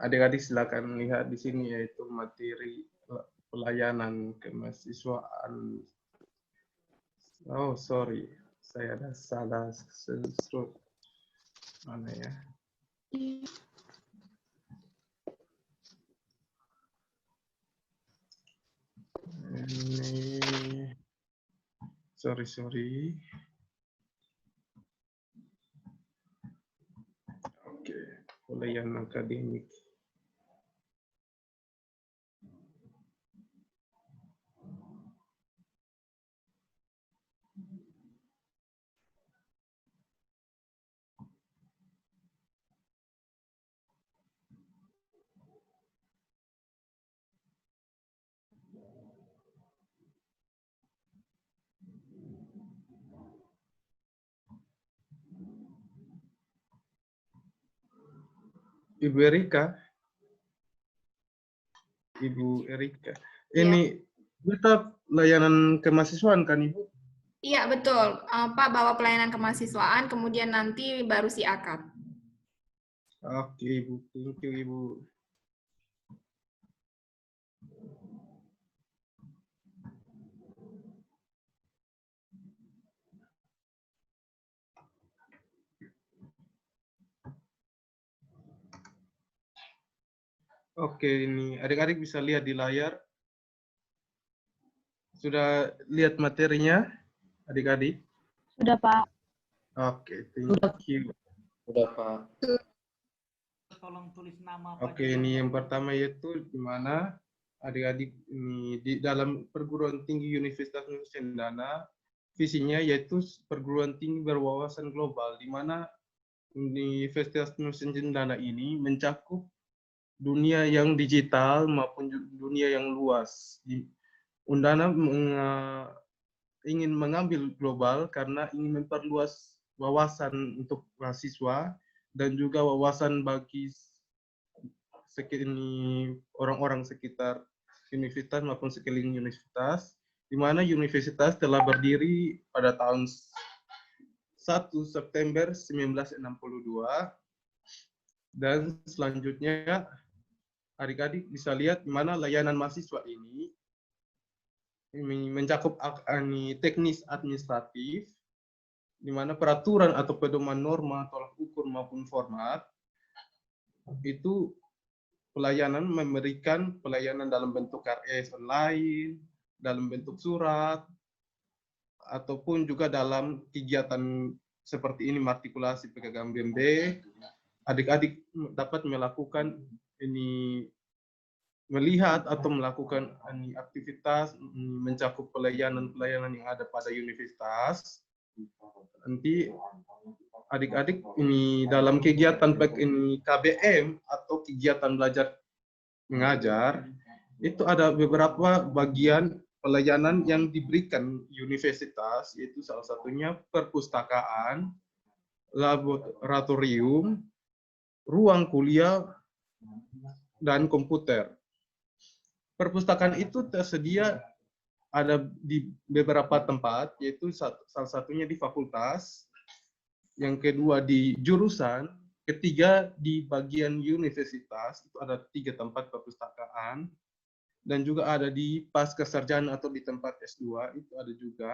adik-adik silakan lihat di sini yaitu materi pelayanan kemahasiswaan. Oh, sorry. Saya ada salah slide. Mana ya? Ini sorry. Oke, pelayanan akademik. Ibu Erika. Ini kita layanan kemahasiswaan kan Ibu? Iya, betul. Pak bawa pelayanan kemahasiswaan, kemudian nanti baru si akad. Oke, Ibu. Thank you, Ibu. Oke, ini adik-adik bisa lihat di layar. Sudah lihat materinya, adik-adik? Sudah, Pak. Oke, thank you. Sudah, Pak. Tolong tulis nama. Oke, ini yang pertama yaitu di mana adik-adik ini di dalam perguruan tinggi Universitas Nusa Cendana, visinya yaitu perguruan tinggi berwawasan global, di mana Universitas Nusa Cendana ini mencakup dunia yang digital maupun dunia yang luas. Undana ingin mengambil global karena ingin memperluas wawasan untuk mahasiswa dan juga wawasan bagi orang-orang sekitar universitas maupun sekeliling universitas, di mana universitas telah berdiri pada tahun 1 September 1962 dan selanjutnya adik-adik bisa lihat di mana layanan mahasiswa ini mencakup teknis administratif, di mana peraturan atau pedoman norma, tolak ukur maupun format, itu pelayanan memberikan pelayanan dalam bentuk KRS online, dalam bentuk surat, ataupun juga dalam kegiatan seperti ini, artikulasi PKKM BMB, adik-adik dapat melakukan ini, melihat atau melakukan aktivitas mencakup pelayanan-pelayanan yang ada pada universitas. Nanti adik-adik ini dalam kegiatan ini KBM atau kegiatan belajar mengajar, itu ada beberapa bagian pelayanan yang diberikan universitas, yaitu salah satunya perpustakaan, laboratorium, ruang kuliah, dan komputer. Perpustakaan itu tersedia ada di beberapa tempat, yaitu salah satunya di fakultas, yang kedua di jurusan, ketiga di bagian universitas, itu ada 3 tempat perpustakaan, dan juga ada di pascasarjana atau di tempat S2, itu ada juga.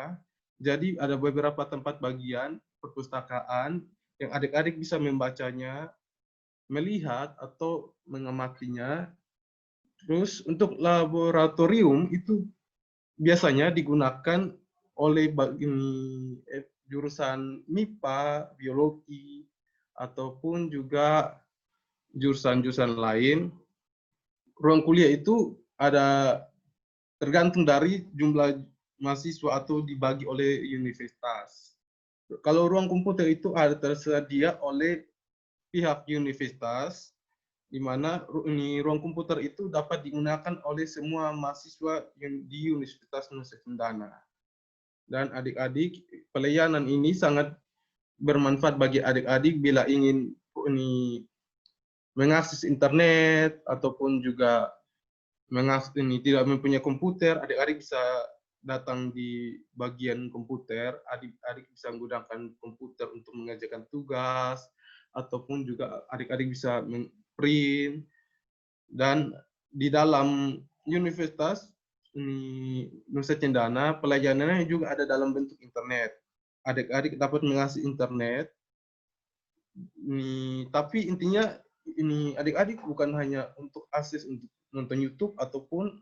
Jadi ada beberapa tempat bagian perpustakaan yang adik-adik bisa membacanya, melihat atau mengamatinya. Terus untuk laboratorium itu biasanya digunakan oleh jurusan MIPA, biologi, ataupun juga jurusan-jurusan lain. Ruang kuliah itu ada tergantung dari jumlah mahasiswa atau dibagi oleh universitas. Kalau ruang komputer itu ada tersedia oleh pihak universitas, di mana ruang komputer itu dapat digunakan oleh semua mahasiswa yang di Universitas Nusa Cendana. Dan adik-adik, pelayanan ini sangat bermanfaat bagi adik-adik bila ingin mengakses internet ataupun juga tidak mempunyai komputer, adik-adik bisa datang di bagian komputer, adik-adik bisa menggunakan komputer untuk mengerjakan tugas, ataupun juga adik-adik bisa print, Dan di dalam Universitas Nusa Cendana, pelayanannya juga ada dalam bentuk internet. Adik-adik dapat mengakses internet. Tapi intinya ini adik-adik bukan hanya untuk akses untuk nonton YouTube ataupun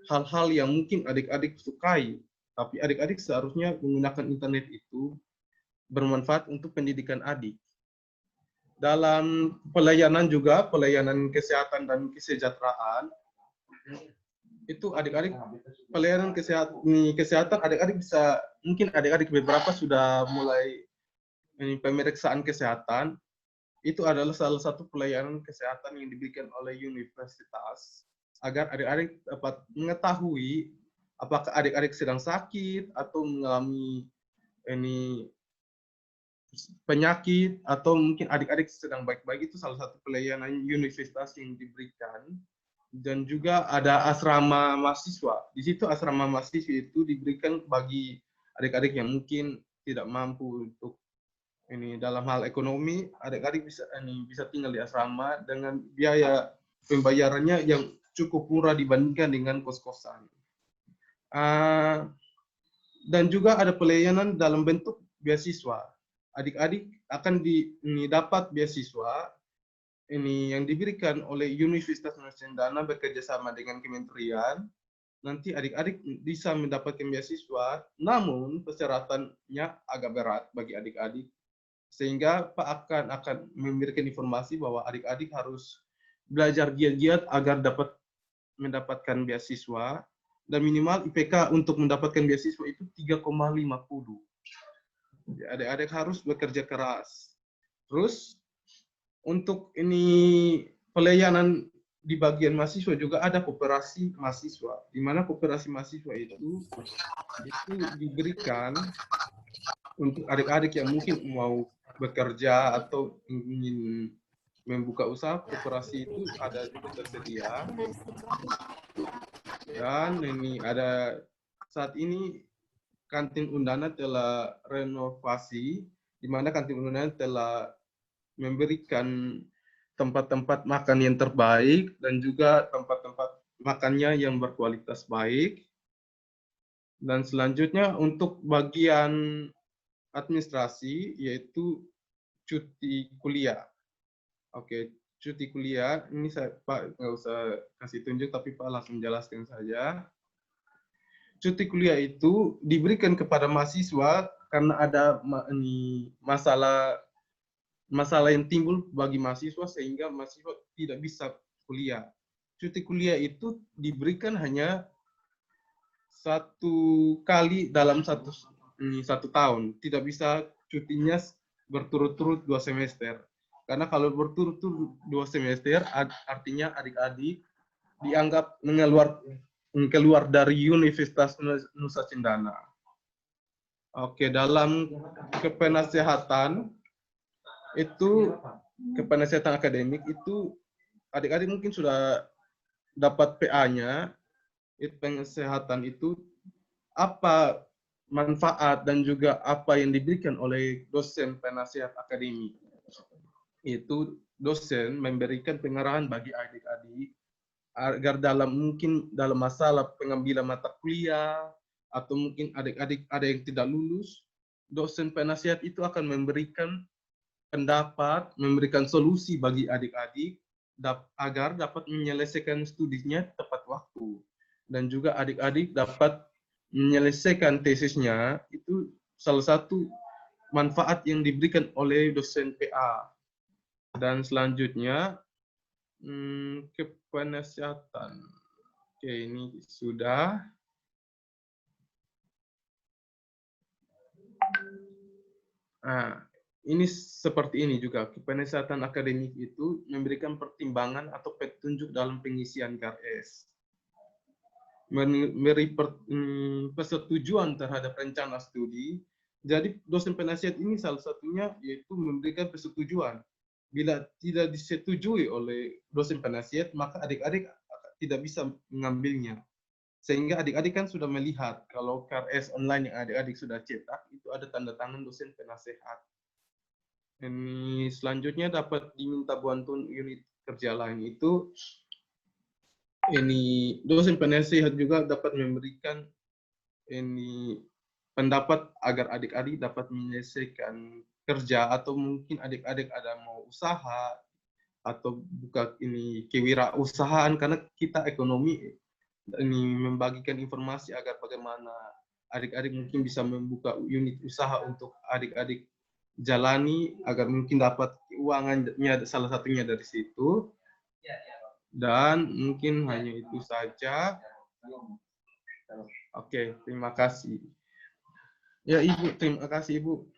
hal-hal yang mungkin adik-adik sukai, tapi adik-adik seharusnya menggunakan internet itu bermanfaat untuk pendidikan adik. Dalam pelayanan juga, pelayanan kesehatan dan kesejahteraan, itu adik-adik pelayanan kesehatan adik-adik bisa, mungkin adik-adik beberapa sudah mulai pemeriksaan kesehatan. Itu adalah salah satu pelayanan kesehatan yang diberikan oleh universitas agar adik-adik dapat mengetahui apakah adik-adik sedang sakit atau mengalami penyakit atau mungkin adik-adik sedang baik-baik. Itu salah satu pelayanan universitas yang diberikan. Dan juga ada asrama mahasiswa. Di situ asrama mahasiswa itu diberikan bagi adik-adik yang mungkin tidak mampu untuk dalam hal ekonomi, adik-adik bisa tinggal di asrama dengan biaya pembayarannya yang cukup murah dibandingkan dengan kos-kosan. Dan juga ada pelayanan dalam bentuk beasiswa. Adik-adik akan dapat beasiswa yang diberikan oleh Universitas Nusa Cendana bekerjasama dengan kementerian. Nanti adik-adik bisa mendapatkan beasiswa, namun persyaratannya agak berat bagi adik-adik. Sehingga Pak akan memberikan informasi bahwa adik-adik harus belajar giat-giat agar dapat mendapatkan beasiswa, dan minimal IPK untuk mendapatkan beasiswa itu 3,50. Adik-adik harus bekerja keras. Terus untuk pelayanan di bagian mahasiswa juga ada koperasi mahasiswa, di mana koperasi mahasiswa itu diberikan untuk adik-adik yang mungkin mau bekerja atau ingin membuka usaha. Koperasi itu ada juga tersedia. Dan ada saat ini kantin Undana telah renovasi, di mana kantin Undana telah memberikan tempat-tempat makan yang terbaik dan juga tempat-tempat makannya yang berkualitas baik. Dan selanjutnya untuk bagian administrasi, yaitu cuti kuliah. Oke, cuti kuliah ini Pak nggak usah kasih tunjuk, tapi Pak langsung jelaskan saja. Cuti kuliah itu diberikan kepada mahasiswa karena ada masalah yang timbul bagi mahasiswa sehingga mahasiswa tidak bisa kuliah. Cuti kuliah itu diberikan hanya 1 kali dalam satu tahun. Tidak bisa cutinya berturut-turut 2 semester. Karena kalau berturut-turut 2 semester, artinya adik-adik dianggap keluar dari Universitas Nusa Cendana. Oke, dalam kepenasehatan itu, kepenasehatan akademik itu adik-adik mungkin sudah dapat PA-nya. Penasehatan itu apa manfaat dan juga apa yang diberikan oleh dosen penasehat akademik. Itu dosen memberikan pengarahan bagi adik-adik agar dalam masalah pengambilan mata kuliah atau mungkin adik-adik ada yang tidak lulus, dosen penasehat itu akan memberikan pendapat, memberikan solusi bagi adik-adik agar dapat menyelesaikan studinya tepat waktu. Dan juga adik-adik dapat menyelesaikan tesisnya. Itu salah satu manfaat yang diberikan oleh dosen PA. Dan selanjutnya, kepenasehatan. Oke, ini sudah. Ini seperti ini juga, kepenasehatan akademik itu memberikan pertimbangan atau petunjuk dalam pengisian KRS. Memberi persetujuan terhadap rencana studi. Jadi dosen penasihat ini salah satunya yaitu memberikan persetujuan. Bila tidak disetujui oleh dosen penasihat, maka adik-adik tidak bisa mengambilnya. Sehingga adik-adik kan sudah melihat kalau KRS online yang adik-adik sudah cetak, itu ada tanda tangan dosen penasihat. Ini selanjutnya dapat diminta bantuan unit kerja lain itu ini dosen penasehat juga dapat memberikan ini pendapat agar adik-adik dapat menyelesaikan kerja, atau mungkin adik-adik ada mau usaha atau buka ini kewirausahaan, karena kita ekonomi ini membagikan informasi agar bagaimana adik-adik mungkin bisa membuka unit usaha untuk adik-adik jalani agar mungkin dapat keuangannya, salah satunya dari situ. Dan mungkin hanya itu saja. Oke, terima kasih. Ya Ibu, terima kasih Ibu.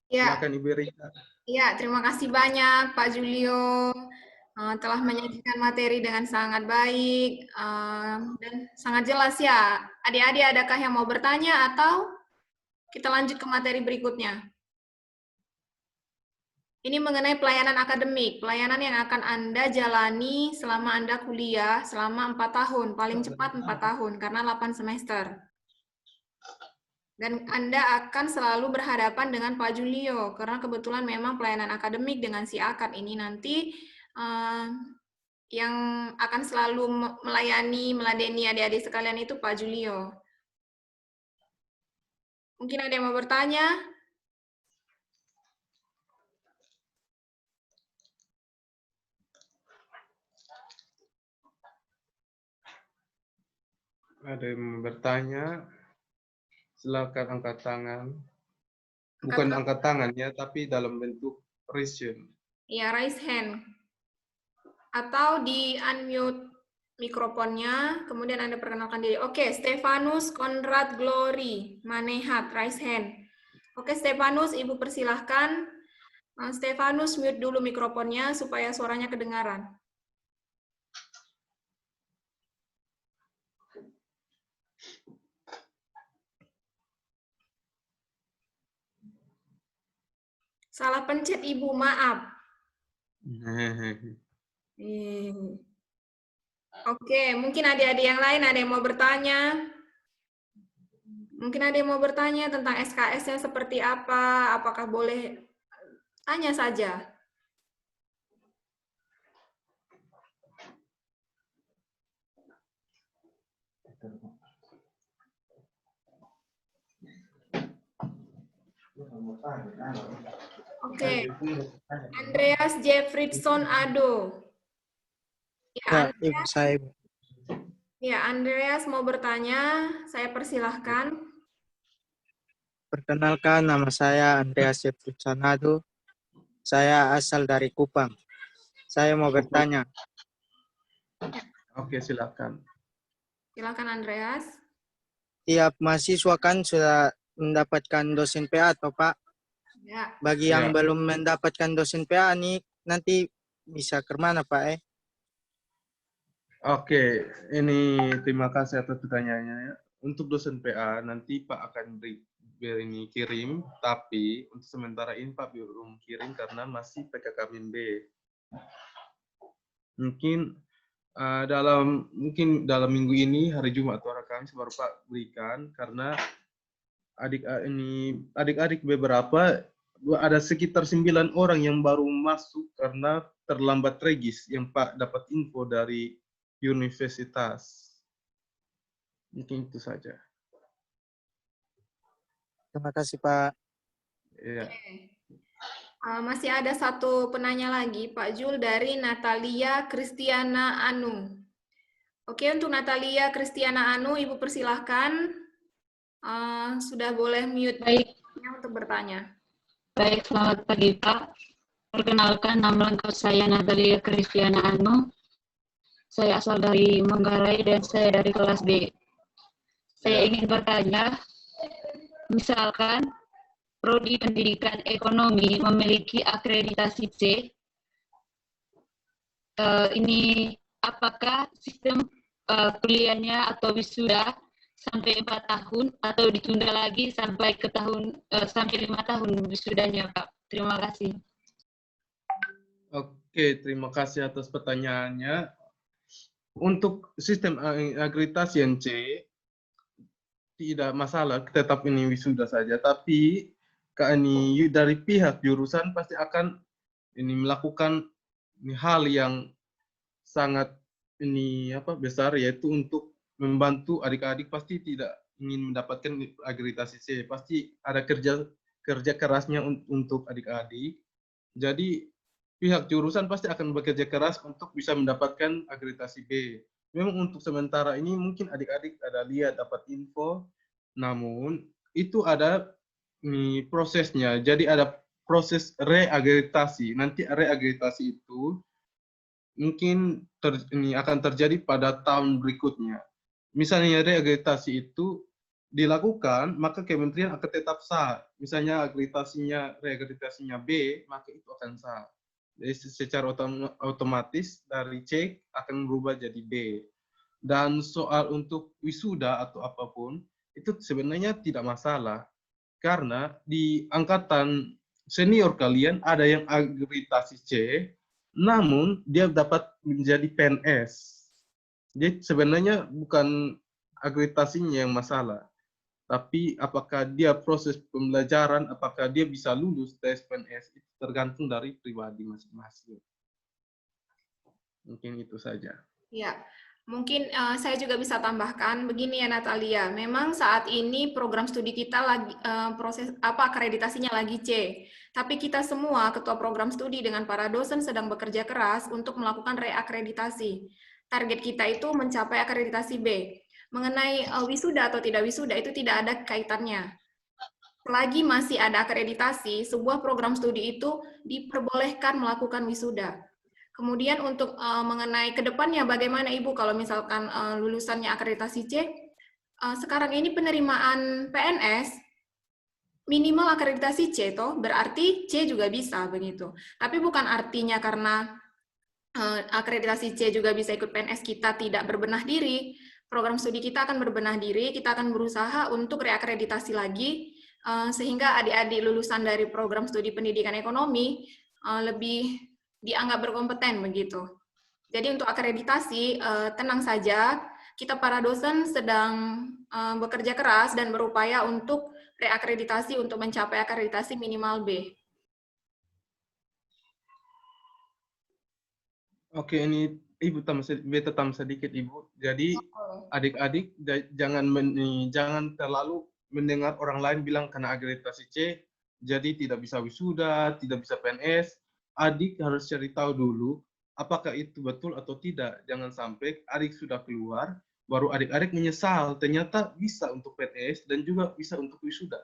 Ya, Silakan Ibu Rita. ya, terima kasih banyak Pak Julio telah menyajikan materi dengan sangat baik dan sangat jelas ya. Adik-adik adakah yang mau bertanya atau kita lanjut ke materi berikutnya? Ini mengenai pelayanan akademik, pelayanan yang akan Anda jalani selama Anda kuliah selama 4 tahun, paling cepat 4 tahun, karena 8 semester. Dan Anda akan selalu berhadapan dengan Pak Julio, karena kebetulan memang pelayanan akademik dengan si akad ini nanti yang akan selalu meladeni adik-adik sekalian itu Pak Julio. Mungkin ada yang mau bertanya? Ada yang mau bertanya? Silakan angkat tangan. Bukan angkat tangan ya, tapi dalam bentuk raise hand. Ya, raise hand. Atau di unmute mikrofonnya, kemudian Anda perkenalkan diri. Oke, Stefanus Konrad Glory Manehat, raise hand. Oke, Stefanus, Ibu persilahkan. Stefanus, mute dulu mikrofonnya supaya suaranya kedengaran. Salah pencet Ibu, maaf. Oke, mungkin adik-adik yang lain ada yang mau bertanya? Mungkin ada yang mau bertanya tentang SKS-nya seperti apa? Apakah boleh tanya saja? Oke, Andreas Jeffridson Ado. Ya, Ibu saya. Ya, Andreas mau bertanya, saya persilahkan. Perkenalkan, nama saya Andreas Jeffridson. Saya asal dari Kupang. Saya mau bertanya. Oke, silakan. Silakan Andreas. Tiap mahasiswa kan sudah mendapatkan dosen PA atau Pak? Ya. Bagi yang belum mendapatkan dosen PA nih, nanti bisa ke mana Pak? Oke, ini terima kasih atas pertanyaannya. Untuk dosen PA, nanti Pak akan ini kirim, tapi untuk sementara ini Pak belum kirim karena masih PKKMB. Mungkin dalam minggu ini, hari Jumat atau hari Kamis baru Pak berikan, karena adik-adik beberapa, ada sekitar 9 orang yang baru masuk karena terlambat regis, yang Pak dapat info dari universitas. Mungkin itu saja. Terima kasih Pak. Ya. Masih ada satu penanya lagi, Pak Jul, dari Natalia Kristiana Anu. Oke, untuk Natalia Kristiana Anu, Ibu persilahkan. Sudah boleh mute untuk bertanya. Baik, selamat pagi Pak. Perkenalkan, nama lengkap saya Natalia Kristiana Anu. Saya asal dari Manggarai dan saya dari kelas B. Saya ingin bertanya, misalkan Prodi Pendidikan Ekonomi memiliki akreditasi C, ini apakah sistem kuliahnya atau wisuda sampai 4 tahun atau ditunda lagi sampai ke sampai 5 tahun wisudanya Pak? Terima kasih. Oke, terima kasih atas pertanyaannya. Untuk sistem akreditasi C, tidak masalah, tetap ini wisuda saja. Tapi ini dari pihak jurusan pasti akan ini melakukan hal yang sangat ini apa besar, yaitu untuk membantu adik-adik pasti tidak ingin mendapatkan akreditasi C, pasti ada kerja kerasnya untuk adik-adik. Jadi pihak jurusan pasti akan bekerja keras untuk bisa mendapatkan akreditasi B. Memang untuk sementara ini mungkin adik-adik ada lihat dapat info, namun itu ada prosesnya. Jadi ada proses reakreditasi. Nanti reakreditasi itu mungkin ini akan terjadi pada tahun berikutnya. Misalnya reakreditasi itu dilakukan, maka kementerian akan tetap sah. Misalnya reakreditasinya B, maka itu akan sah. Jadi secara otomatis dari C akan berubah jadi B. Dan soal untuk wisuda atau apapun, itu sebenarnya tidak masalah. Karena di angkatan senior kalian ada yang akreditasi C, namun dia dapat menjadi PNS. Jadi sebenarnya bukan akreditasinya yang masalah, tapi apakah dia proses pembelajaran, apakah dia bisa lulus tes PNS, itu tergantung dari pribadi masing-masing. Mungkin itu saja. Ya, mungkin saya juga bisa tambahkan begini ya Natalia. Memang saat ini program studi kita lagi proses akreditasinya lagi C. Tapi kita semua ketua program studi dengan para dosen sedang bekerja keras untuk melakukan reakreditasi. Target kita itu mencapai akreditasi B. Mengenai wisuda atau tidak wisuda itu tidak ada kaitannya. Selagi masih ada akreditasi, sebuah program studi itu diperbolehkan melakukan wisuda. Kemudian untuk mengenai kedepannya bagaimana Ibu kalau misalkan lulusannya akreditasi C, sekarang ini penerimaan PNS minimal akreditasi C toh, berarti C juga bisa begitu. Tapi bukan artinya karena akreditasi C juga bisa ikut PNS kita tidak berbenah diri. Program studi kita akan berbenah diri, kita akan berusaha untuk reakreditasi lagi sehingga adik-adik lulusan dari program studi pendidikan ekonomi lebih dianggap berkompeten begitu. Jadi untuk akreditasi tenang saja, kita para dosen sedang bekerja keras dan berupaya untuk reakreditasi untuk mencapai akreditasi minimal B. Oke, ini Ibu tambah sedikit Ibu. Jadi adik-adik jangan terlalu mendengar orang lain bilang karena akreditasi C, jadi tidak bisa wisuda, tidak bisa PNS. Adik harus cari tahu dulu apakah itu betul atau tidak. Jangan sampai adik sudah keluar, baru adik-adik menyesal ternyata bisa untuk PNS dan juga bisa untuk wisuda.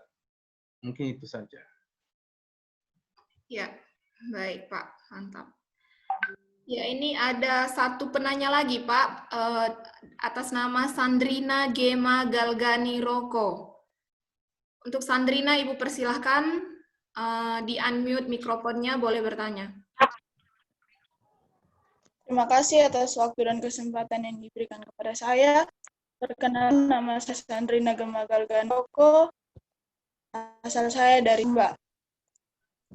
Mungkin itu saja. Ya, baik Pak, mantap. Ya, ini ada satu penanya lagi, Pak, atas nama Sandrina Gema Galgani Roko. Untuk Sandrina, Ibu persilahkan di-unmute mikrofonnya, boleh bertanya. Terima kasih atas waktu dan kesempatan yang diberikan kepada saya. Perkenalkan, nama saya Sandrina Gema Galgani Roko. Asal saya dari Mbak.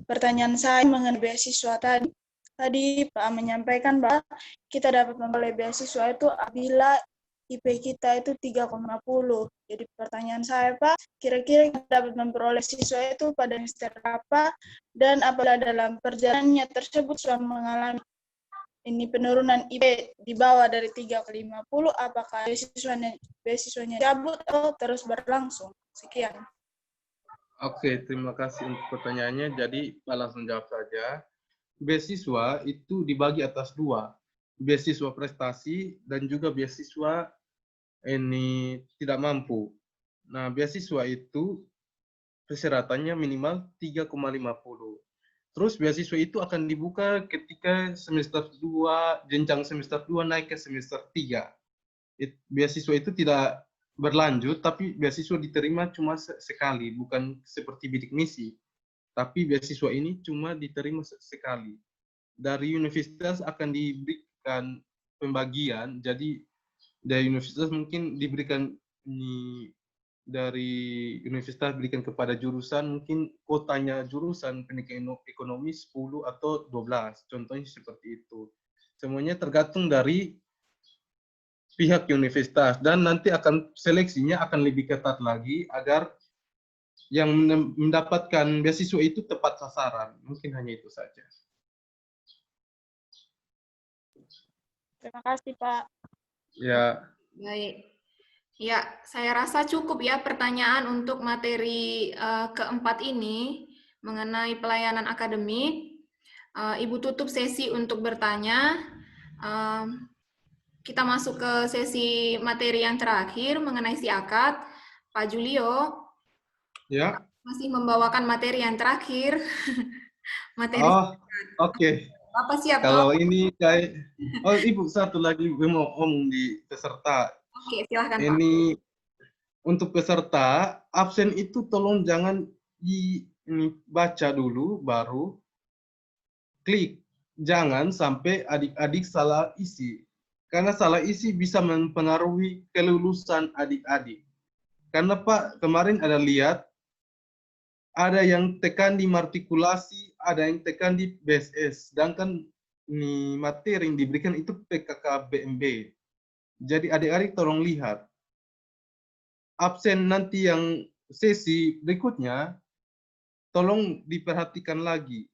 Pertanyaan saya mengenai beasiswa tadi. Tadi Pak menyampaikan bahwa kita dapat memperoleh beasiswa itu apabila IP kita itu 3,50. Jadi pertanyaan saya Pak, kira-kira kita dapat memperoleh siswa itu pada semester apa dan apabila dalam perjalanannya tersebut sudah mengalami ini penurunan IP di bawah dari 3,50, apakah beasiswanya cabut atau terus berlangsung? Sekian. Oke, terima kasih untuk pertanyaannya. Jadi langsung jawab saja. Beasiswa itu dibagi atas dua, beasiswa prestasi dan juga beasiswa ini tidak mampu. Nah, beasiswa itu persyaratannya minimal 3,50. Terus beasiswa itu akan dibuka ketika semester 2, jenjang semester 2 naik ke semester 3. Beasiswa itu tidak berlanjut, tapi beasiswa diterima cuma sekali, bukan seperti bidik misi. Tapi beasiswa ini cuma diterima sekali. Dari universitas akan diberikan pembagian, jadi dari universitas mungkin diberikan dari universitas berikan kepada jurusan, mungkin kuotanya jurusan pendidikan ekonomi 10 atau 12, contohnya seperti itu. Semuanya tergantung dari pihak universitas, dan nanti akan seleksinya akan lebih ketat lagi agar yang mendapatkan beasiswa itu tepat sasaran. Mungkin hanya itu saja. Terima kasih, Pak. Ya, Baik. Ya, saya rasa cukup ya pertanyaan untuk materi keempat ini mengenai pelayanan akademik. Ibu tutup sesi untuk bertanya. Kita masuk ke sesi materi yang terakhir mengenai siakat. Pak Julio ya. masih membawakan materi yang terakhir. Materi Oh, oke. Bapak siap toh? Kalau ini kayak, oh Ibu satu lagi gue mau omong di peserta. Oke, silahkan Pak. Ini untuk peserta absen itu tolong jangan ini baca dulu baru klik. Jangan sampai adik-adik salah isi. Karena salah isi bisa mempengaruhi kelulusan adik-adik. Karena Pak, kemarin ada lihat, ada yang tekan di martikulasi, ada yang tekan di BSS. Sedangkan ini materi yang diberikan itu PKK BMB. Jadi adik-adik tolong lihat. Absen nanti yang sesi berikutnya, tolong diperhatikan lagi.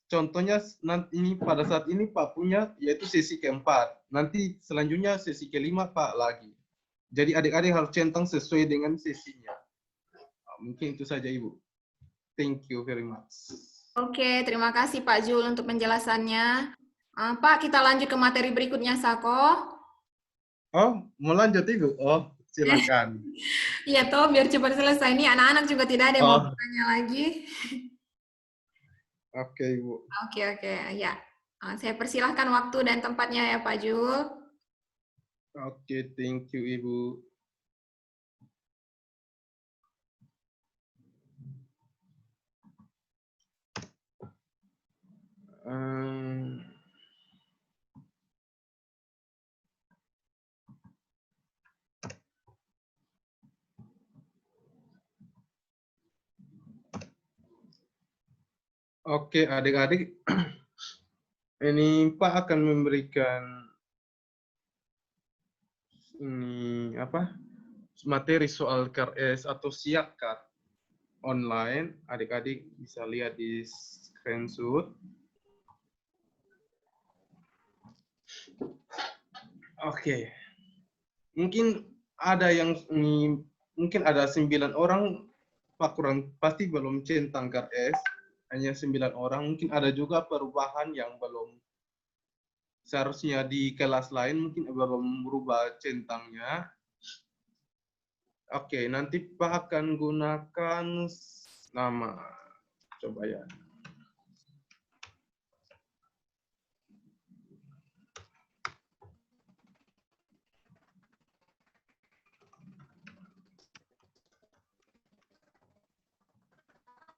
Contohnya nanti ini pada saat ini Pak punya yaitu sesi keempat. Nanti selanjutnya sesi kelima Pak lagi. Jadi adik-adik harus centang sesuai dengan sesinya. Mungkin itu saja Ibu. Thank you very much. Oke, terima kasih Pak Jul untuk penjelasannya. Pak, kita lanjut ke materi berikutnya, Sako. Oh, mau lanjut Ibu? Oh, silakan. Iya toh, biar cepat selesai. Ini anak-anak juga tidak ada yang mau Oh. bertanya lagi. Oke, Ibu. Oke, ya. Saya persilahkan waktu dan tempatnya ya Pak Jul. Oke, thank you Ibu. Oke, adik-adik, ini Pak akan memberikan ini apa? Materi soal KRS atau siakat online. Adik-adik bisa lihat di screenshot. Oke. Mungkin ada yang ini, mungkin ada 9 orang Pak kurang pasti belum centang KRS. Hanya 9 orang, mungkin ada juga perubahan yang belum seharusnya di kelas lain mungkin belum berubah centangnya. Oke, nanti Pak akan gunakan nama. Coba ya.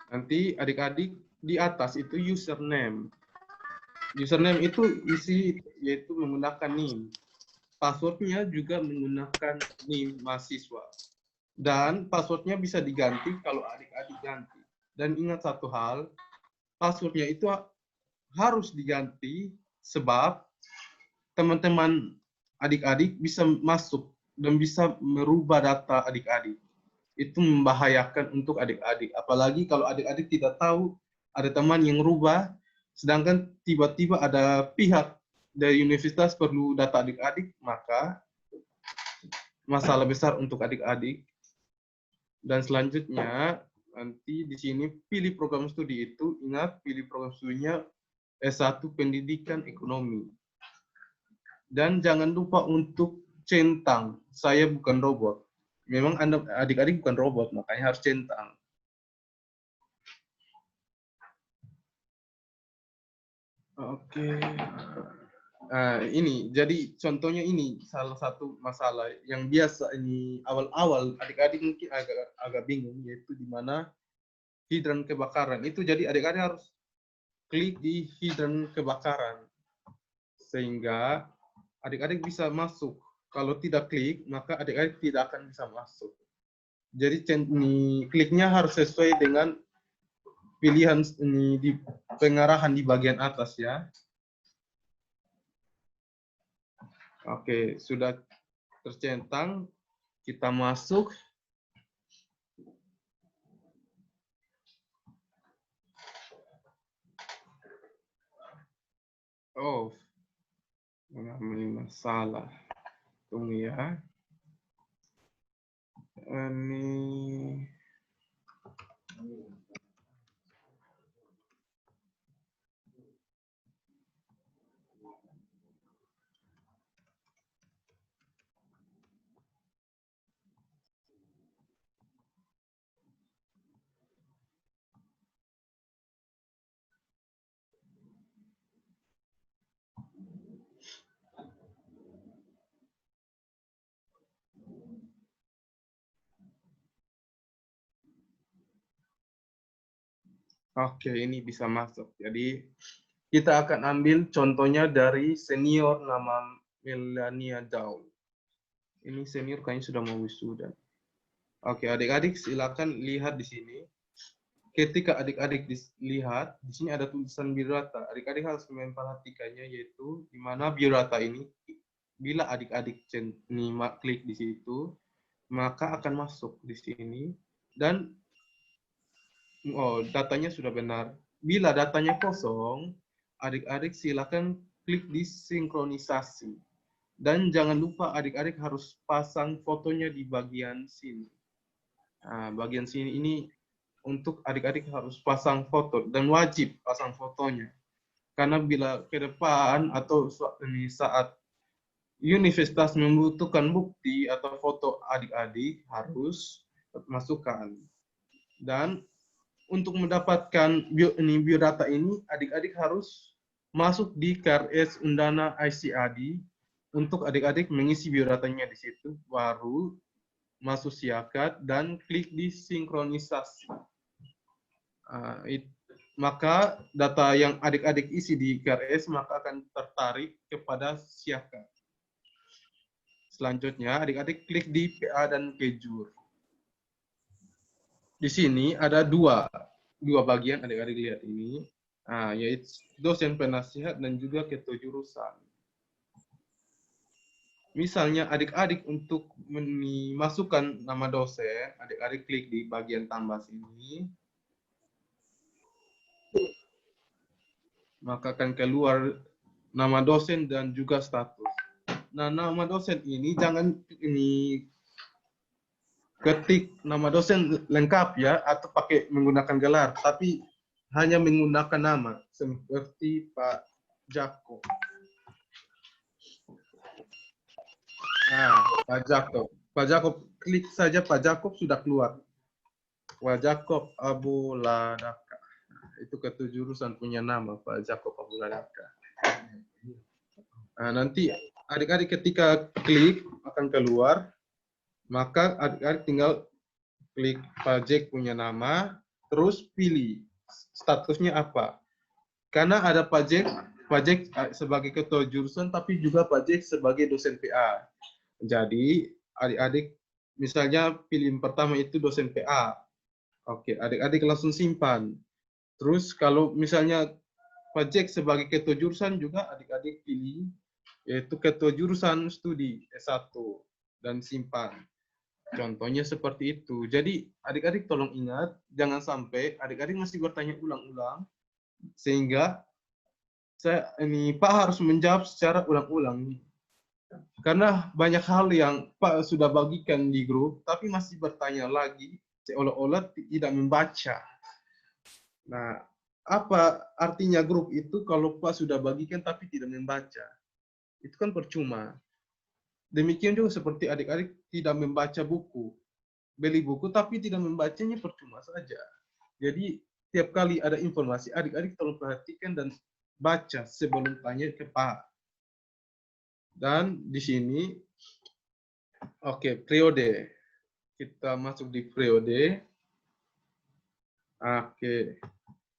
Nanti adik-adik di atas itu username. Username itu isi yaitu menggunakan NIM. Passwordnya juga menggunakan NIM mahasiswa. Dan passwordnya bisa diganti kalau adik-adik ganti. Dan ingat satu hal, passwordnya itu harus diganti sebab teman-teman adik-adik bisa masuk dan bisa merubah data adik-adik. Itu membahayakan untuk adik-adik. Apalagi kalau adik-adik tidak tahu ada teman yang rubah, sedangkan tiba-tiba ada pihak dari universitas perlu data adik-adik, maka masalah besar untuk adik-adik. Dan selanjutnya, nanti di sini pilih program studi itu, ingat pilih program studinya S1 Pendidikan Ekonomi. Dan jangan lupa untuk centang, saya bukan robot. Memang Anda adik-adik bukan robot, makanya harus centang. Oke. Ini, jadi contohnya ini salah satu masalah yang biasa ini awal-awal adik-adik mungkin agak bingung, yaitu di mana hidran kebakaran. Itu jadi adik-adik harus klik di hidran kebakaran. Sehingga adik-adik bisa masuk. Kalau tidak klik, maka adik-adik tidak akan bisa masuk. Jadi kliknya harus sesuai dengan pilihan ini di pengarahan di bagian atas ya. Oke, sudah tercentang. Kita masuk. Oh, mengalami masalah. Tunggu ya. Ini oke, ini bisa masuk. Jadi kita akan ambil contohnya dari senior nama Melania Dawn. Ini senior kayaknya sudah mau wisuda. Oke, adik-adik silakan lihat di sini. Ketika adik-adik lihat, di sini ada tulisan biodata. Adik-adik harus memperhatikannya, yaitu di mana biodata ini, bila adik-adik klik di situ, maka akan masuk di sini dan datanya sudah benar. Bila datanya kosong, adik-adik silakan klik di sinkronisasi. Dan jangan lupa adik-adik harus pasang fotonya di bagian sini. Nah, bagian sini ini untuk adik-adik harus pasang foto dan wajib pasang fotonya. Karena bila ke depan atau saat universitas membutuhkan bukti atau foto adik-adik harus masukkan. Dan untuk mendapatkan biodata ini, adik-adik harus masuk di KRS Undana ICAD untuk adik-adik mengisi biodatanya di situ, baru masuk siakat dan klik di sinkronisasi. Maka data yang adik-adik isi di KRS maka akan tertarik kepada siakat. Selanjutnya, adik-adik klik di PA dan Kejur. Di sini ada dua bagian, adik-adik lihat ini, yaitu dosen penasihat dan juga ketua jurusan. Misalnya adik-adik untuk memasukkan nama dosen, adik-adik klik di bagian tambah sini, maka akan keluar nama dosen dan juga status. Nah, nama dosen ini jangan ketik nama dosen lengkap ya, atau pakai menggunakan gelar, tapi hanya menggunakan nama seperti Pak Jakob. Nah, Pak Jakob klik saja Pak Jakob sudah keluar. Pak Jakob Abuladaka. Itu ketua jurusan punya nama Pak Jakob Abuladaka. Nah, nanti adik-adik ketika klik akan keluar, maka adik-adik tinggal klik Pak Jack punya nama, terus pilih statusnya apa. Karena ada Pak Jack sebagai ketua jurusan, tapi juga Pak Jack sebagai dosen PA. Jadi adik-adik misalnya pilih pertama itu dosen PA. Oke, adik-adik langsung simpan. Terus kalau misalnya Pak Jack sebagai ketua jurusan juga adik-adik pilih yaitu ketua jurusan studi S1 dan simpan. Contohnya seperti itu. Jadi adik-adik tolong ingat, jangan sampai adik-adik masih bertanya ulang-ulang sehingga Pak harus menjawab secara ulang-ulang. Karena banyak hal yang Pak sudah bagikan di grup, tapi masih bertanya lagi, seolah-olah tidak membaca. Nah, apa artinya grup itu kalau Pak sudah bagikan tapi tidak membaca? Itu kan percuma. Demikian juga seperti adik-adik tidak membaca buku. Beli buku tapi tidak membacanya percuma saja. Jadi, tiap kali ada informasi, adik-adik tolong perhatikan dan baca sebelum tanya ke Pak. Dan di sini, oke, periode. Kita masuk di periode. Oke.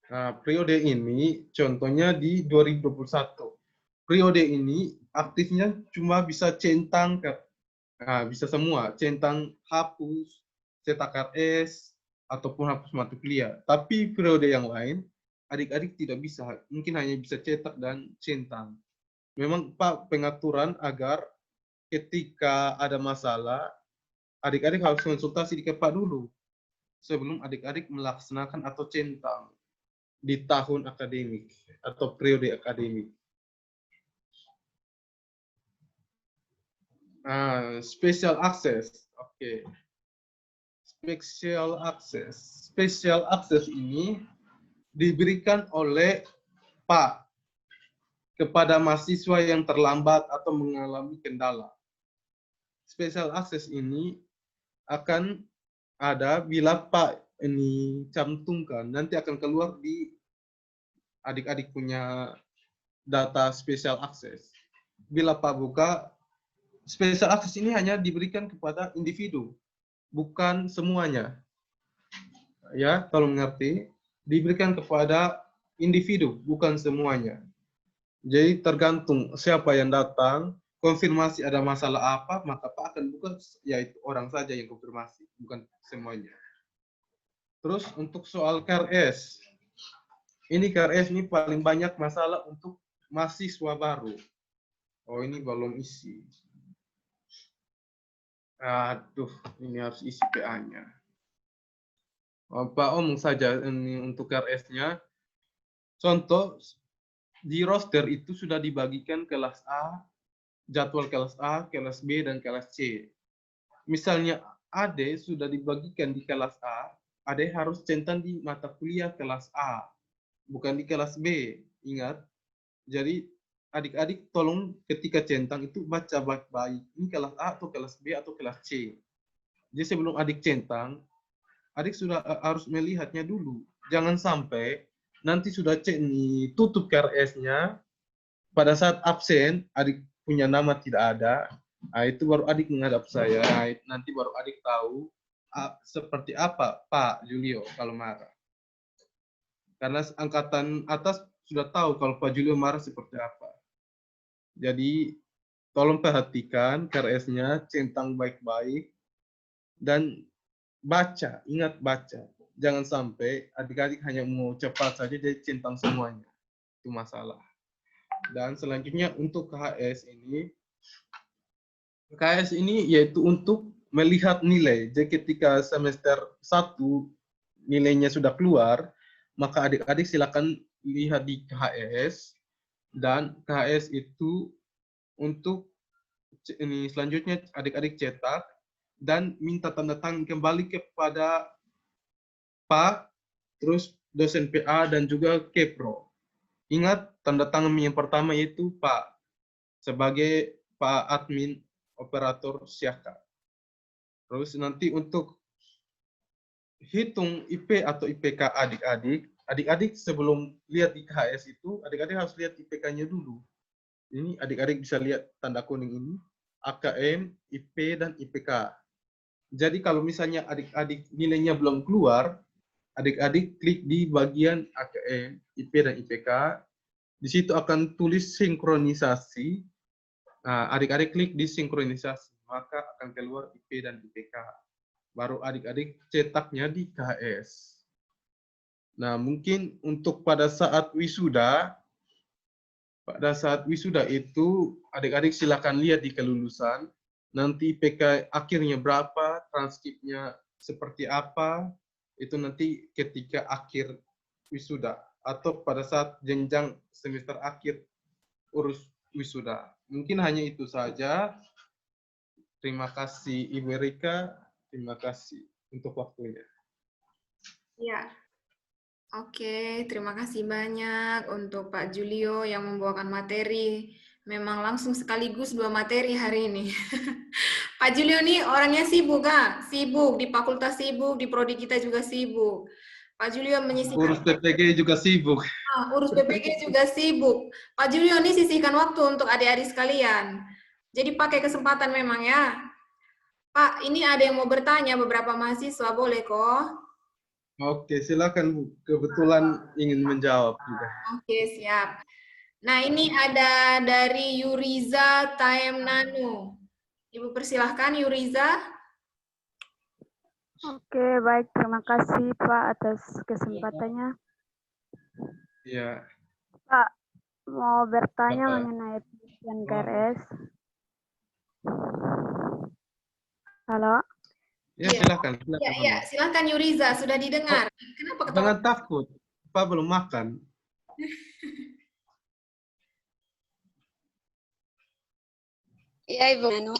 Nah, periode ini contohnya di 2021. Periode ini aktifnya cuma bisa centang, bisa semua, centang hapus, cetak KRS, ataupun hapus mata kuliah. Tapi periode yang lain, adik-adik tidak bisa, mungkin hanya bisa cetak dan centang. Memang Pak pengaturan agar ketika ada masalah, adik-adik harus konsultasi di Pak dulu sebelum adik-adik melaksanakan atau centang di tahun akademik atau periode akademik. Special access. Oke. Special access. Special access ini diberikan oleh Pak kepada mahasiswa yang terlambat atau mengalami kendala. Special access ini akan ada bila Pak ini cantumkan, nanti akan keluar di adik-adik punya data special access. Bila Pak buka, special access ini hanya diberikan kepada individu, bukan semuanya. Ya, tolong mengerti. Diberikan kepada individu, bukan semuanya. Jadi tergantung siapa yang datang, konfirmasi ada masalah apa, maka Pak akan buka, yaitu orang saja yang konfirmasi, bukan semuanya. Terus untuk soal KRS, ini KRS ini paling banyak masalah untuk mahasiswa baru. Oh, ini belum isi. Aduh, ini harus isi PA-nya. Pak omong saja ini untuk KRS-nya. Contoh, di roster itu sudah dibagikan kelas A, jadwal kelas A, kelas B, dan kelas C. Misalnya AD sudah dibagikan di kelas A, AD harus centang di mata kuliah kelas A, bukan di kelas B. Ingat. Jadi adik-adik tolong ketika centang itu baca baik-baik. Ini kelas A atau kelas B atau kelas C. Jadi sebelum adik centang, adik sudah harus melihatnya dulu. Jangan sampai nanti sudah cek nih, tutup KRS-nya, pada saat absen, adik punya nama tidak ada, itu baru adik menghadap saya, nanti baru adik tahu seperti apa Pak Julio kalau marah. Karena angkatan atas sudah tahu kalau Pak Julio marah seperti apa. Jadi, tolong perhatikan KRS-nya, centang baik-baik, dan baca, ingat baca. Jangan sampai adik-adik hanya mau cepat saja jadi centang semuanya. Itu masalah. Dan selanjutnya untuk KHS ini yaitu untuk melihat nilai. Jadi ketika semester 1 nilainya sudah keluar, maka adik-adik silakan lihat di KHS, dan KHS itu untuk ini selanjutnya adik-adik cetak dan minta tanda tangan kembali kepada Pak, terus dosen PA dan juga Kepro. Ingat tanda tangan yang pertama yaitu Pak, sebagai Pak admin operator Syaka. Terus nanti untuk hitung IP atau IPK adik-adik sebelum lihat di KHS itu, adik-adik harus lihat IPK-nya dulu. Ini adik-adik bisa lihat tanda kuning ini, AKM, IP, dan IPK. Jadi kalau misalnya adik-adik nilainya belum keluar, adik-adik klik di bagian AKM, IP, dan IPK. Di situ akan tulis sinkronisasi. Nah, adik-adik klik di sinkronisasi, maka akan keluar IP dan IPK. Baru adik-adik cetaknya di KHS. Nah, mungkin untuk pada saat wisuda itu adik-adik silakan lihat di kelulusan. Nanti IPK akhirnya berapa, transkripnya seperti apa, itu nanti ketika akhir wisuda atau pada saat jenjang semester akhir urus wisuda. Mungkin hanya itu saja. Terima kasih Ibu Erika, terima kasih untuk waktunya. Ya. Oke, terima kasih banyak untuk Pak Julio yang membawakan materi. Memang langsung sekaligus 2 materi hari ini. Pak Julio nih orangnya sibuk, Kak. Sibuk, di fakultas sibuk, di prodi kita juga sibuk. Pak Julio menyisihkan... Urus PPG juga sibuk. Urus PPG juga sibuk. Pak Julio nih sisihkan waktu untuk adik-adik sekalian. Jadi pakai kesempatan memang ya. Pak, ini ada yang mau bertanya, beberapa mahasiswa, boleh kok? Oke, silakan Bu. Kebetulan ingin menjawab juga. Oke, siap. Nah, ini ada dari Yuriza Taemnanu. Ibu persilahkan, Yuriza. Oke, baik. Terima kasih, Pak, atas kesempatannya. Iya. Pak, mau bertanya Bapak. mengenai penelitian KRS. Halo? Ya, Iya. silakan. Iya, silakan Yuriza, sudah didengar. Kenapa ketawa? Jangan takut, Pak belum makan. Iya, Ibu Nanu.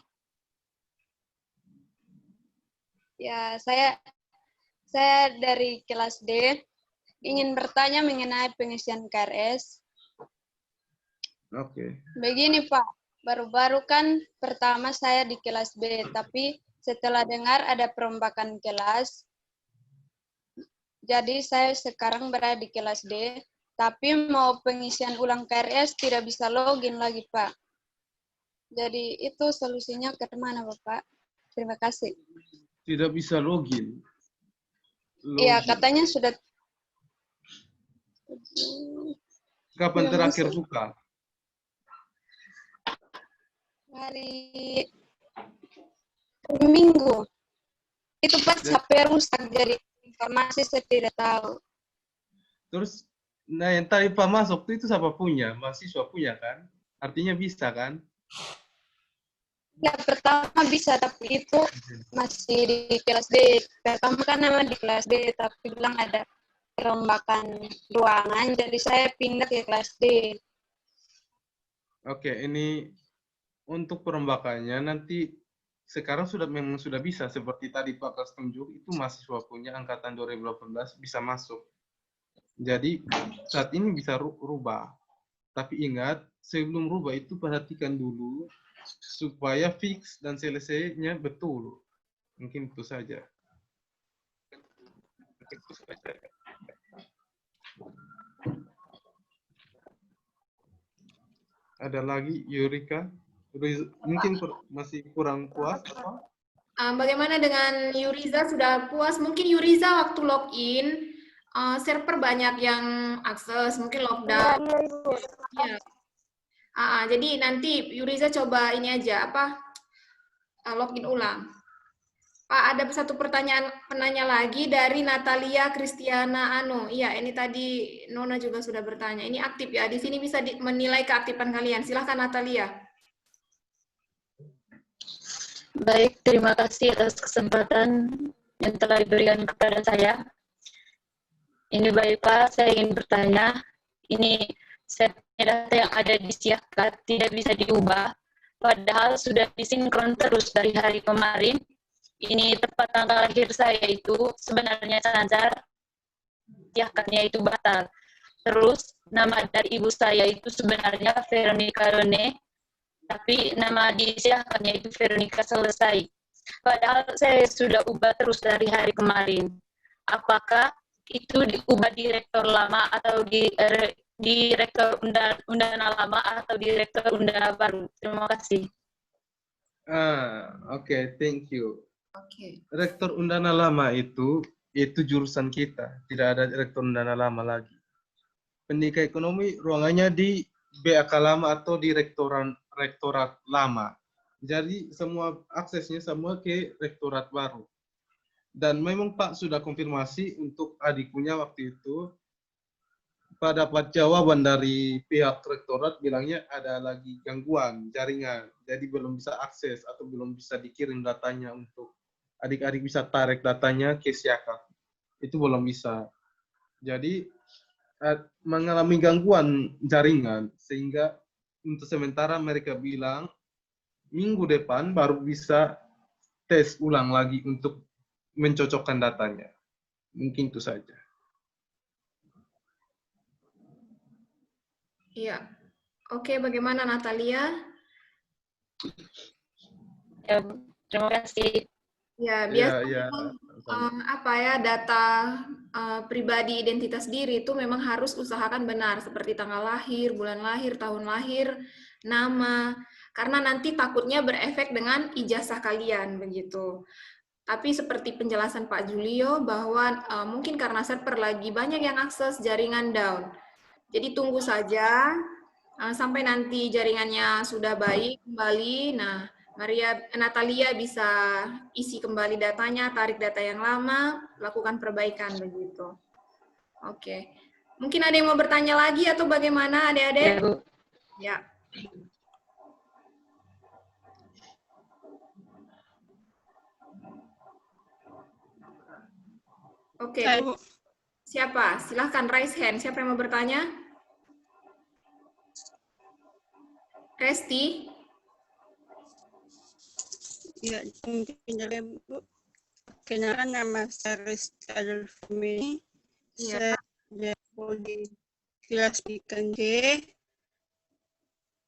Ya, saya dari kelas D ingin bertanya mengenai pengisian KRS. Oke. Begini Pak, baru-baru kan pertama saya di kelas B, tapi setelah dengar ada perombakan kelas, jadi saya sekarang berada di kelas D, tapi mau pengisian ulang KRS tidak bisa login lagi Pak. Jadi itu solusinya ke mana Bapak? Terima kasih. Tidak bisa login. Iya, Login. katanya sudah. Kapan Tidak terakhir masuk. buka? Hari Minggu. Itu pas HP rusak, jadi informasi saya tidak tahu. Terus, nah yang tadi Pak masuk itu siapa punya? Mahasiswa punya kan? Artinya bisa kan? Ya, pertama bisa, tapi itu masih di kelas D. Pertama kan memang di kelas D, tapi bilang ada perombakan ruangan, jadi saya pindah ke kelas D. Oke, ini untuk perombakannya nanti sekarang memang sudah bisa seperti tadi Pak kelas tunjuk itu mahasiswa punya angkatan 2018 bisa masuk. Jadi saat ini bisa rubah. Tapi ingat sebelum rubah itu perhatikan dulu supaya fix dan selesainya betul. Mungkin itu saja. Ada lagi Yurika? Mungkin masih kurang puas apa? Bagaimana dengan Yuriza, sudah puas? Mungkin Yuriza waktu login, server banyak yang akses, mungkin lockdown. Iya, Ibu. Iya. Jadi nanti Yuriza coba ini aja, login ulang. Pak, ada satu penanya lagi dari Natalia Kristiana Anu. Iya, ini tadi Nona juga sudah bertanya. Ini aktif ya, di sini bisa menilai keaktifan kalian. Silahkan Natalia. Baik, terima kasih atas kesempatan yang telah diberikan kepada saya. Ini baik Pak, saya ingin bertanya, ini data yang ada di Siakat tidak bisa diubah, padahal sudah disinkron terus dari hari kemarin. Ini tepat tanggal lahir saya itu sebenarnya lancar, Siakatnya itu batal. Terus nama dari ibu saya itu sebenarnya Veronica Rone, tapi nama di Siakatnya itu Veronica Selesai. Padahal saya sudah ubah terus dari hari kemarin. Apakah itu diubah direktur lama atau direktur undangan lama atau direktur undangan baru? Terima kasih. Oke, thank you. Oke. Rektor Undana lama itu jurusan kita, tidak ada rektor Undana lama lagi. Pendidikan ekonomi ruangannya di BAK lama atau di rektorat lama. Jadi semua aksesnya semua ke rektorat baru. Dan memang Pak sudah konfirmasi untuk adiknya waktu itu. Pak dapat jawaban dari pihak rektorat bilangnya ada lagi gangguan jaringan. Jadi belum bisa akses atau belum bisa dikirim datanya untuk adik-adik bisa tarik datanya ke Siakat. Itu belum bisa. Jadi mengalami gangguan jaringan sehingga untuk sementara mereka bilang minggu depan baru bisa tes ulang lagi untuk mencocokkan datanya. Mungkin itu saja. Iya. Oke, bagaimana Natalia? Ya, terima kasih. Ya, Ya, biasanya data pribadi identitas diri itu memang harus usahakan benar seperti tanggal lahir, bulan lahir, tahun lahir, nama, karena nanti takutnya berefek dengan ijazah kalian begitu. Tapi seperti penjelasan Pak Julio bahwa mungkin karena server lagi banyak yang akses jaringan down. Jadi tunggu saja sampai nanti jaringannya sudah baik kembali. Nah, Natalia bisa isi kembali datanya, tarik data yang lama, lakukan perbaikan begitu. Oke. Mungkin ada yang mau bertanya lagi atau bagaimana adik-adik? Ya, Bu. Ya. Oke. Siapa? Silahkan raise hand. Siapa yang mau bertanya? Resti? Ya, mungkin Bu. Perkenalkan, nama saya Rizky Adolfumi. Iya. Saya di kelas BKG.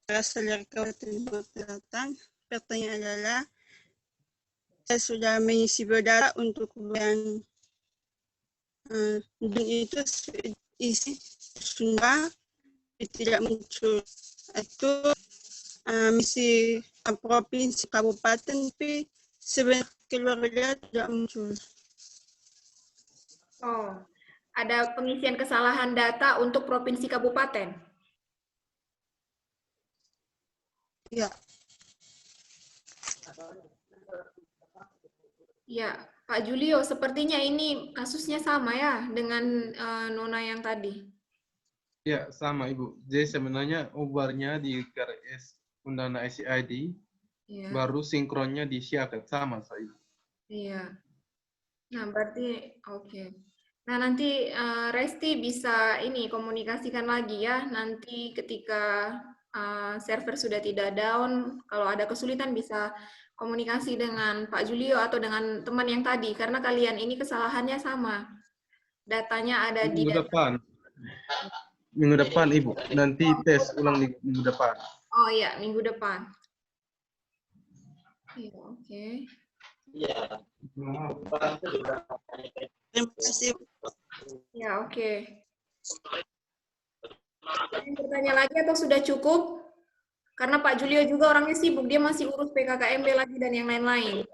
Berasal dari Kabupaten Selatan. Pertanyaan adalah, saya sudah mengisi berdata untuk yang itu isi Sunda tidak muncul. Itu misi provinsi kabupaten, tapi sebenarnya keluarga tidak muncul. Oh, ada pengisian kesalahan data untuk provinsi kabupaten. Ya. Ya, Pak Julio, sepertinya ini kasusnya sama ya dengan Nona yang tadi. Ya, sama Ibu. Jadi sebenarnya ubarnya di KRS Undana SCID, Iya. baru sinkronnya di Syakat, sama saya. Iya. Nah, berarti oke. Nah, nanti Resti bisa ini komunikasikan lagi ya. Nanti ketika server sudah tidak down, kalau ada kesulitan bisa komunikasi dengan Pak Julio atau dengan teman yang tadi, karena kalian ini kesalahannya sama. Datanya ada di Minggu depan. Minggu depan, Ibu. Nanti tes ulang di minggu depan. Oh iya, minggu depan. Iya, oke. Terima kasih. Ya, oke. Ada yang bertanya lagi atau sudah cukup? Karena Pak Julio juga orangnya sibuk, dia masih urus PKKMB lagi dan yang lain-lain.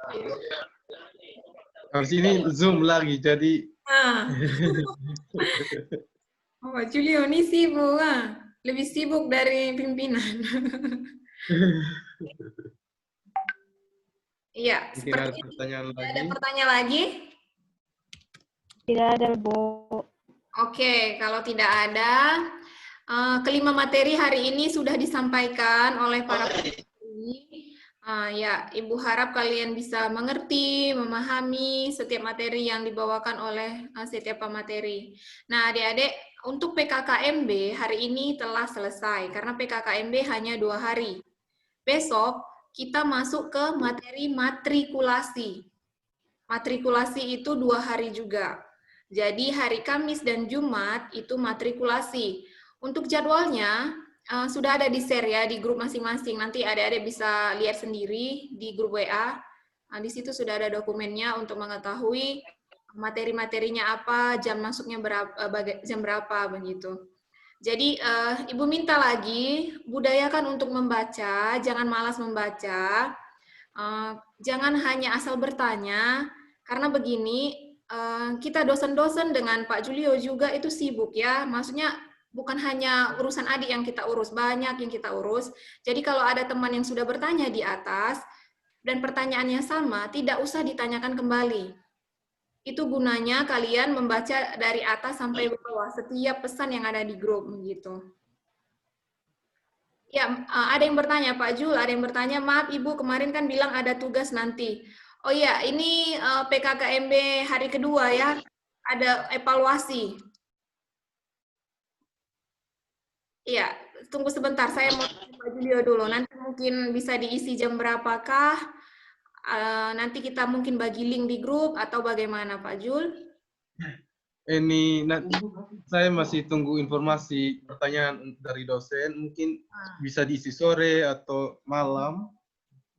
Habis ini Zoom lagi, jadi... Ah. Oh, Pak Julio ini sibuk, lebih sibuk dari pimpinan. Iya, Mungkin ada seperti pertanyaan lagi. ada pertanyaan lagi? Tidak ada, Bu. Oke, kalau tidak ada, kelima materi hari ini sudah disampaikan oleh para pemateri. Ya, Ibu harap kalian bisa mengerti, memahami setiap materi yang dibawakan oleh setiap pemateri. Nah, adik-adik, untuk PKKMB hari ini telah selesai, karena PKKMB hanya 2 hari. Besok, kita masuk ke materi matrikulasi. Matrikulasi itu 2 hari juga. Jadi hari Kamis dan Jumat itu matrikulasi. Untuk jadwalnya sudah ada di share ya di grup masing-masing. Nanti adik-adik bisa lihat sendiri di grup WA. Di situ sudah ada dokumennya untuk mengetahui materi-materinya apa, jam masuknya jam berapa begitu. Jadi Ibu minta lagi budayakan untuk membaca, jangan malas membaca. Jangan hanya asal bertanya, karena begini, kita dosen-dosen dengan Pak Julio juga itu sibuk ya, maksudnya bukan hanya urusan adik yang kita urus, banyak yang kita urus. Jadi kalau ada teman yang sudah bertanya di atas, dan pertanyaannya sama, tidak usah ditanyakan kembali. Itu gunanya kalian membaca dari atas sampai bawah, setiap pesan yang ada di grup, begitu. Ya, ada yang bertanya, Pak Jul, ada yang bertanya, maaf Ibu, kemarin kan bilang ada tugas nanti. Oh iya, ini PKKMB hari kedua ya, ada evaluasi. Iya, tunggu sebentar, saya mau Pak Julio dulu. Nanti mungkin bisa diisi jam berapakah? Nanti kita mungkin bagi link di grup atau bagaimana, Pak Jul? Ini nanti saya masih tunggu informasi pertanyaan dari dosen. Mungkin bisa diisi sore atau malam.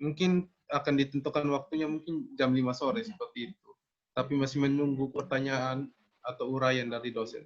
Mungkin akan ditentukan waktunya mungkin jam 5 sore seperti itu. Tapi masih menunggu pertanyaan atau uraian dari dosen.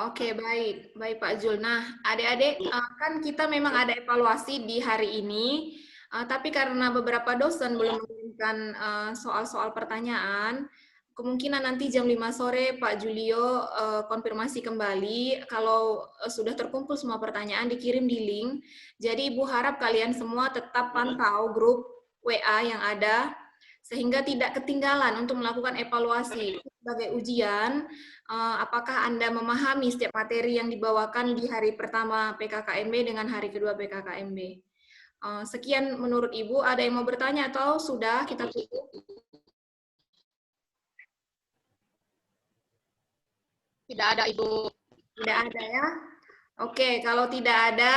Oke, baik. Baik Pak Jul. Nah, adik-adik, kan kita memang ada evaluasi di hari ini, tapi karena beberapa dosen belum mengirimkan soal-soal pertanyaan, kemungkinan nanti jam 5 sore Pak Julio konfirmasi kembali. Kalau sudah terkumpul semua pertanyaan, dikirim di link. Jadi Ibu harap kalian semua tetap pantau grup WA yang ada, sehingga tidak ketinggalan untuk melakukan evaluasi. Sebagai ujian, apakah Anda memahami setiap materi yang dibawakan di hari pertama PKKMB dengan hari kedua PKKMB. Sekian menurut Ibu, ada yang mau bertanya atau sudah kita tutup? Tidak ada, Ibu. Tidak ada ya? Oke, kalau tidak ada,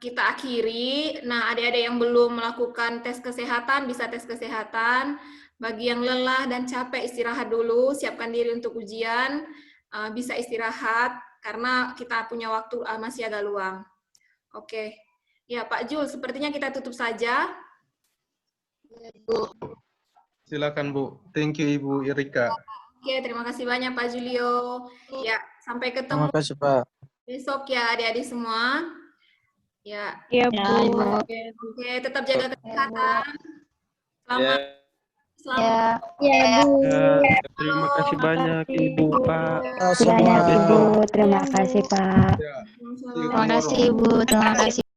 kita akhiri. Nah, adik-adik yang belum melakukan tes kesehatan, bisa tes kesehatan. Bagi yang lelah dan capek, istirahat dulu, siapkan diri untuk ujian, bisa istirahat, karena kita punya waktu masih agak luang. Oke. Ya, Pak Jul, sepertinya kita tutup saja. Silakan Bu. Thank you Ibu Irika. Oke, terima kasih banyak Pak Julio. Ya, sampai ketemu Terima kasih, Pak. besok ya adik-adik semua. Ya. Iya, Ya, Bu. Ibu. Oke, tetap jaga kesehatan. Selamat. Ya, Ya, Bu. Terima kasih banyak Ibu, Pak. Semua Terima kasih, Pak. Ya. See you Terima kasih tomorrow. Ibu, terima kasih.